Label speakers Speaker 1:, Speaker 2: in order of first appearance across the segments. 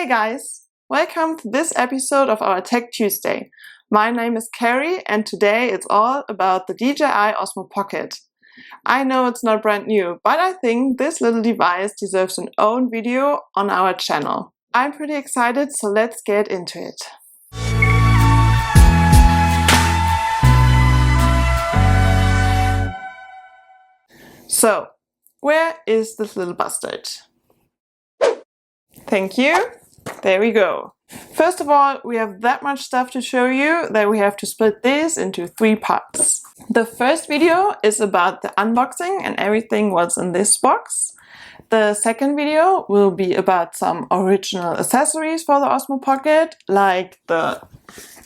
Speaker 1: Hey guys! Welcome to this episode of our Tech Tuesday. My name is Carrie and today it's all about the DJI Osmo Pocket. I know it's not brand new, but I think this little device deserves an own video on our channel. I'm pretty excited, so let's get into it. So, where is this little bastard? Thank you. There we go. First of all, we have that much stuff to show you that we have to split this into 3 parts. The first video is about the unboxing and everything what's in this box. The second video will be about some original accessories for the Osmo Pocket, like the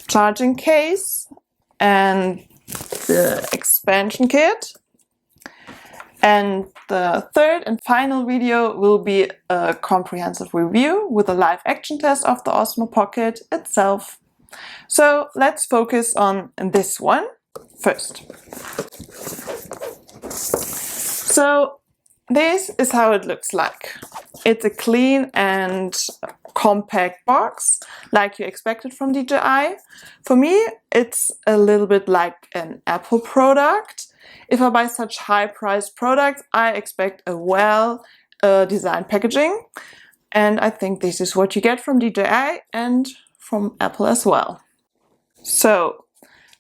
Speaker 1: charging case and the expansion kit. And the third and final video will be a comprehensive review with a live action test of the Osmo Pocket itself. So let's focus on this one first. So this is how it looks like. It's a clean and compact box, like you expected from DJI. For me, it's a little bit like an Apple product. If I buy such high-priced products, I expect a well-designed packaging. And I think this is what you get from DJI and from Apple as well. So,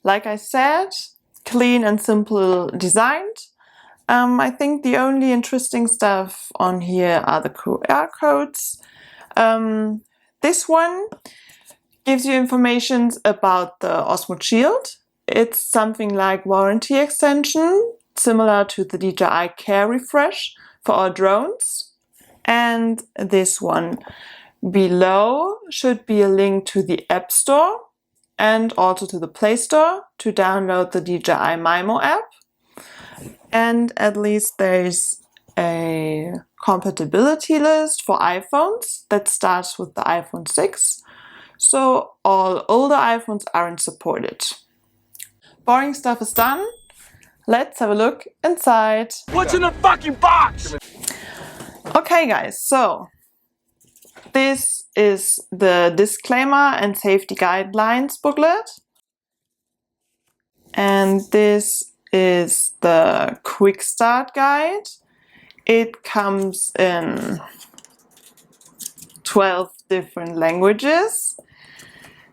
Speaker 1: like I said, clean and simple designed. I think the only interesting stuff on here are the QR codes. This one gives you information about the Osmo Shield. It's something like warranty extension, similar to the DJI Care refresh for our drones. And this one below should be a link to the App Store and also to the Play Store to download the DJI Mimo app. And at least there's a compatibility list for iPhones that starts with the iPhone 6. So all older iPhones aren't supported. Boring stuff is done. Let's have a look inside.
Speaker 2: What's in the fucking box?
Speaker 1: Okay guys, so this is the disclaimer and safety guidelines booklet. And this is the quick start guide. It comes in 12 different languages.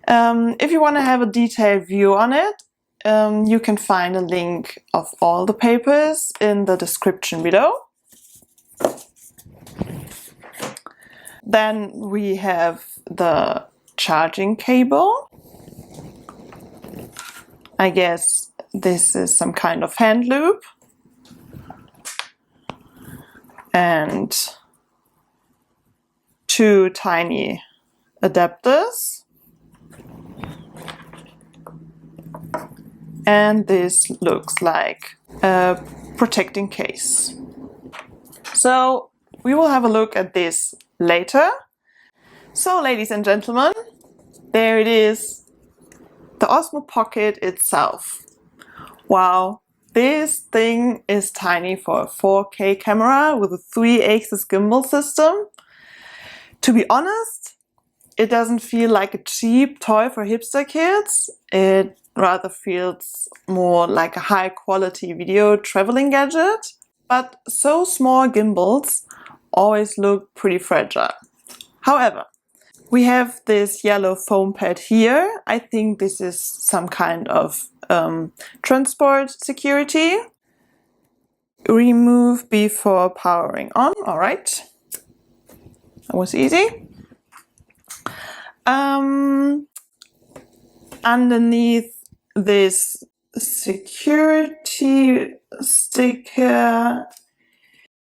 Speaker 1: If you want to have a detailed view on it, you can find a link of all the papers in the description below. Then we have the charging cable. I guess this is some kind of hand loop. And 2 tiny adapters. And this looks like a protecting case. So we will have a look at this later. So ladies and gentlemen, there it is, the Osmo Pocket itself. Wow, this thing is tiny for a 4K camera with a 3-axis gimbal system. To be honest, it doesn't feel like a cheap toy for hipster kids. It rather feels more like a high-quality video traveling gadget. But so small gimbals always look pretty fragile. However, we have this yellow foam pad here. I think this is some kind of transport security. Remove before powering on. All right. That was easy. Underneath this security sticker,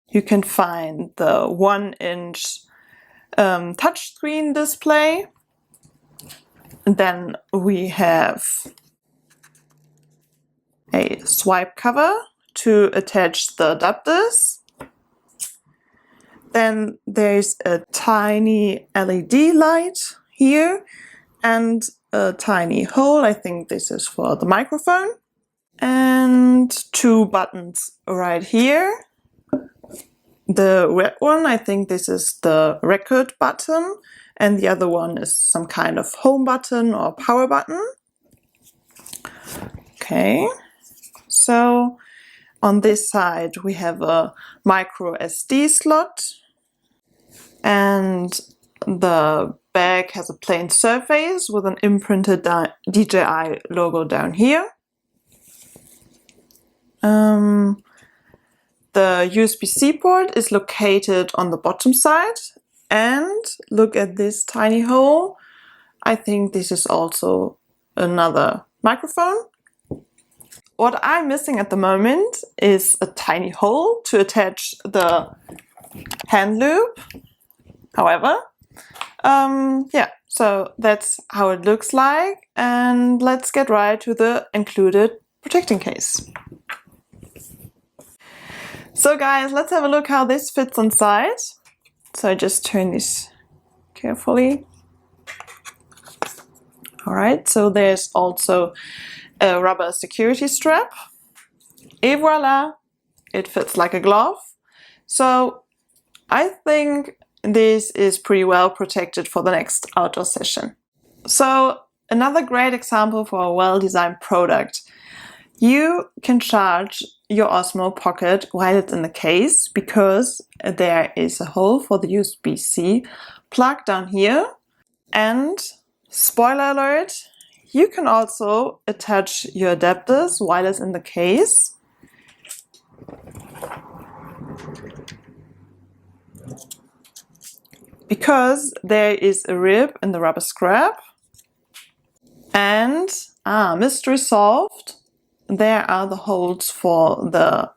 Speaker 1: you can find the 1-inch touchscreen display. And then we have a swipe cover to attach the adapters. Then there's a tiny LED light here and a tiny hole. I think this is for the microphone. And 2 buttons right here. The red one, I think this is the record button, and the other one is some kind of home button or power button. Okay, so on this side we have a micro SD slot, and the bag has a plain surface with an imprinted DJI logo down here. The USB-C port is located on the bottom side, and look at this tiny hole. I think this is also another microphone. What I'm missing at the moment is a tiny hole to attach the hand loop. However, yeah, so that's how it looks like, and let's get right to the included protecting case. So guys, let's have a look how this fits inside. So I just turn this carefully. Alright, so there's also a rubber security strap. Et voila! It fits like a glove. So I think this is pretty well protected for the next outdoor session. So another great example for a well-designed product. You can charge your Osmo Pocket while it's in the case, because there is a hole for the USB-C plug down here. And spoiler alert, you can also attach your adapters while it's in the case. Because there is a rib in the rubber scrap. And mystery solved. There are the holes for the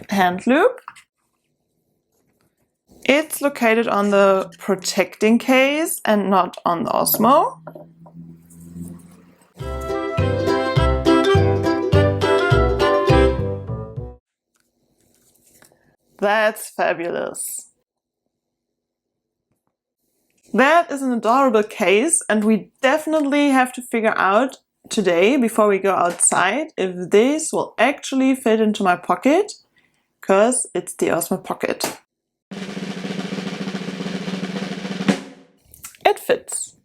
Speaker 1: hand loop. It's located on the protecting case and not on the Osmo. That's fabulous. That is an adorable case, and we definitely have to figure out today, before we go outside, if this will actually fit into my pocket, because it's the Osmo Pocket. It fits.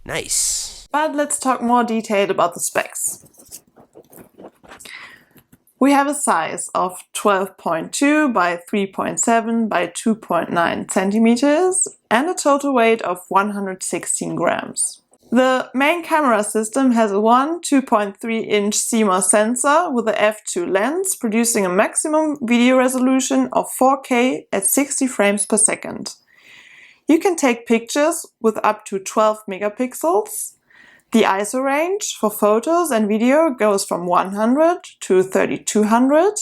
Speaker 2: Nice.
Speaker 1: But let's talk more detailed about the specs. We have a size of 12.2 by 3.7 by 2.9 centimeters and a total weight of 116 grams. The main camera system has a 2.3-inch CMOS sensor with a f2 lens, producing a maximum video resolution of 4K at 60 frames per second. You can take pictures with up to 12 megapixels. The ISO range for photos and video goes from 100 to 3200.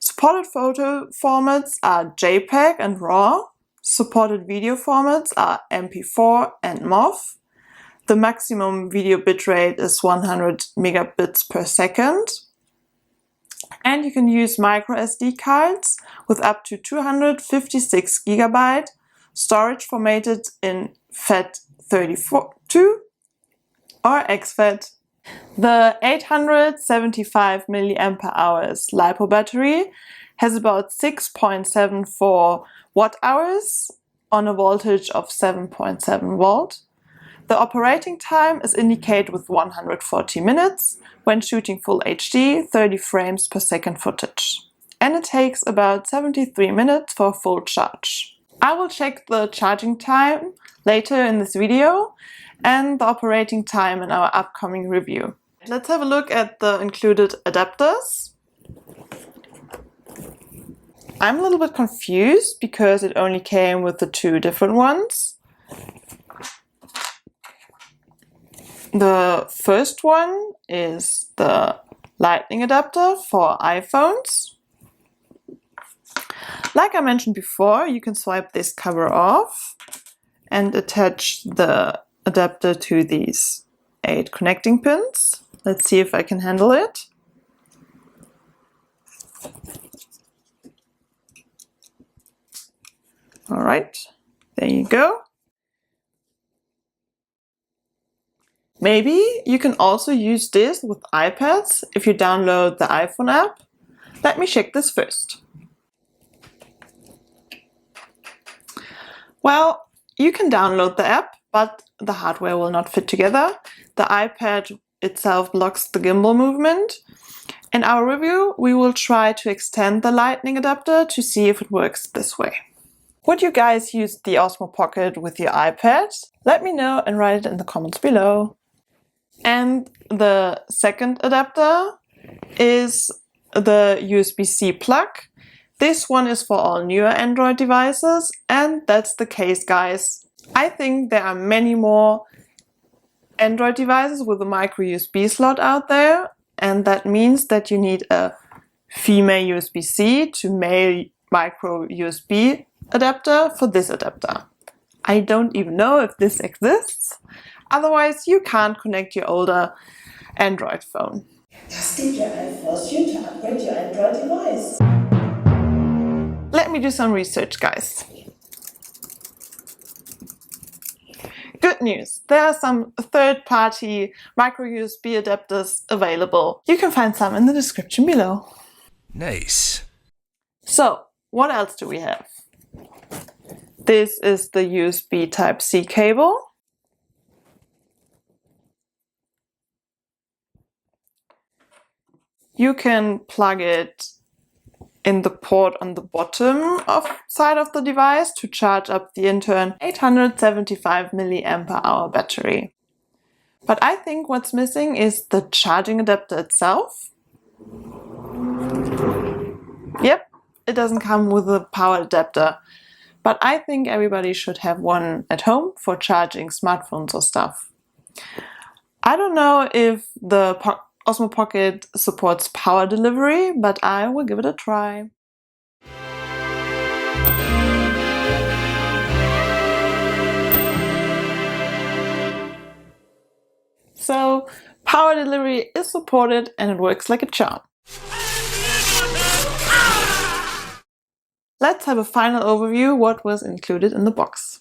Speaker 1: Supported photo formats are JPEG and RAW. Supported video formats are MP4 and MOV. The maximum video bitrate is 100 megabits per second. And you can use micro SD cards with up to 256 gigabyte, storage formatted in FAT32 or exFAT. The 875 mAh LiPo battery has about 6.74 watt hours on a voltage of 7.7 volt. The operating time is indicated with 140 minutes when shooting full HD 30 frames per second footage. And it takes about 73 minutes for a full charge. I will check the charging time later in this video and the operating time in our upcoming review. Let's have a look at the included adapters. I'm a little bit confused because it only came with the two different ones. The first one is the Lightning adapter for iPhones. Like I mentioned before, you can swipe this cover off and attach the adapter to these 8 connecting pins. Let's see if I can handle it. All right, there you go. Maybe you can also use this with iPads if you download the iPhone app. Let me check this first. Well, you can download the app, but the hardware will not fit together. The iPad itself blocks the gimbal movement. In our review, we will try to extend the Lightning adapter to see if it works this way. Would you guys use the Osmo Pocket with your iPad? Let me know and write it in the comments below. And the second adapter is the USB-C plug. This one is for all newer Android devices, and that's the case, guys. I think there are many more Android devices with a micro USB slot out there, and that means that you need a female USB-C to male micro USB adapter for this adapter. I don't even know if this exists. Otherwise, you can't connect your older Android phone.
Speaker 3: Does DJI force you to upgrade your Android device?
Speaker 1: Let me do some research, guys. Good news, there are some third-party micro USB adapters available. You can find some in the description below.
Speaker 2: Nice.
Speaker 1: So, what else do we have? This is the USB Type-C cable. You can plug it in the port on the bottom side of the device to charge up the internal 875 mAh battery. But I think what's missing is the charging adapter itself. Yep, it doesn't come with a power adapter, but I think everybody should have one at home for charging smartphones or stuff. I don't know if the Osmo Pocket supports power delivery, but I will give it a try. So, power delivery is supported and it works like a charm. Let's have a final overview what was included in the box.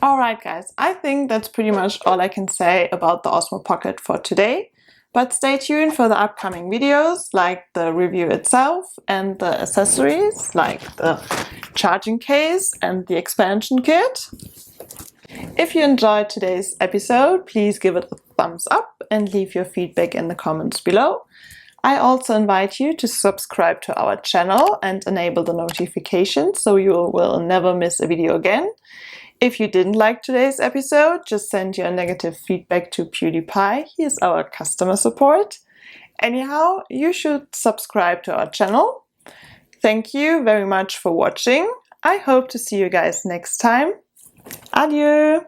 Speaker 1: Alright guys, I think that's pretty much all I can say about the Osmo Pocket for today. But stay tuned for the upcoming videos, like the review itself and the accessories, like the charging case and the expansion kit. If you enjoyed today's episode, please give it a thumbs up and leave your feedback in the comments below. I also invite you to subscribe to our channel and enable the notifications so you will never miss a video again. If you didn't like today's episode, just send your negative feedback to PewDiePie. He is our customer support. Anyhow, you should subscribe to our channel. Thank you very much for watching. I hope to see you guys next time. Adieu!